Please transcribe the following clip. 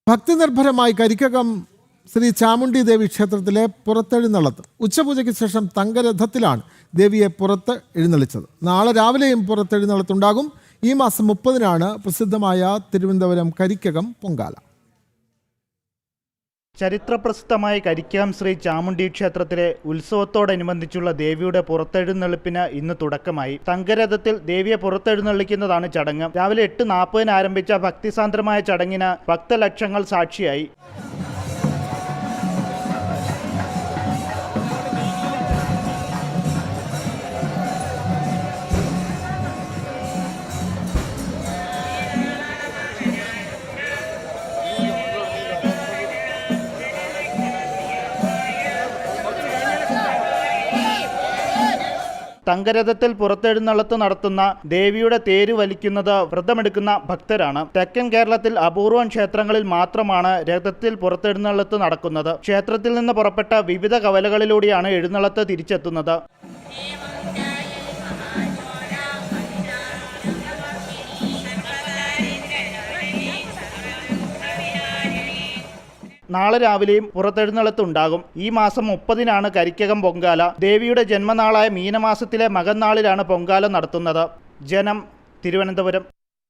ഭക്തിനിർഭരമായി കരിക്കകം ശ്രീ ചാമുണ്ഡി ദേവി ക്ഷേത്രത്തിലെ പുറത്തെഴുന്നള്ളത്ത് ഉച്ചപൂജയ്ക്ക് ശേഷം തങ്കരഥത്തിലാണ് ദേവിയെ പുറത്ത് എഴുന്നള്ളിച്ചത്. നാളെ രാവിലെയും പുറത്തെഴുന്നള്ളത്തുണ്ടാകും. ഈ മാസം 30-നാണ് പ്രസിദ്ധമായ തിരുവനന്തപുരം കരിക്കകം പൊങ്കാല. ചരിത്രപ്രസിദ്ധമായ കരിക്കകം ശ്രീ ചാമുണ്ഡി ക്ഷേത്രത്തിലെ ഉത്സവത്തോടനുബന്ധിച്ചുള്ള ദേവിയുടെ പുറത്തെഴുന്നള്ളിപ്പിന് ഇന്ന് തുടക്കമായി. തങ്കരഥത്തിൽ ദേവിയെ പുറത്തെഴുന്നള്ളിക്കുന്നതാണ് ചടങ്ങ്. രാവിലെ 8:40 ആരംഭിച്ച ഭക്തിസാന്ദ്രമായ ചടങ്ങിന് ഭക്തലക്ഷങ്ങൾ സാക്ഷിയായി. തങ്കരഥത്തിൽ പുറത്തെഴുന്നള്ളത്ത് നടത്തുന്ന ദേവിയുടെ തേര് വലിക്കുന്നത് വ്രതമെടുക്കുന്ന ഭക്തരാണ്. തെക്കൻ കേരളത്തിൽ അപൂർവം ക്ഷേത്രങ്ങളിൽ മാത്രമാണ് രഥത്തിൽ പുറത്തെഴുന്നള്ളത്ത് നടക്കുന്നത്. ക്ഷേത്രത്തിൽ നിന്ന് പുറപ്പെട്ട വിവിധ കവലകളിലൂടെയാണ് എഴുന്നള്ളത്ത് തിരിച്ചെത്തുന്നത്. നാളെ രാവിലെയും പുറത്തെഴുന്നള്ളത്തുണ്ടാകും. ഈ മാസം 30-നാണ് കരിക്കകം പൊങ്കാല. ദേവിയുടെ ജന്മനാളായ മീനമാസത്തിലെ മകന്നാളിലാണ് പൊങ്കാല നടത്തുന്നത്. ജനം, തിരുവനന്തപുരം.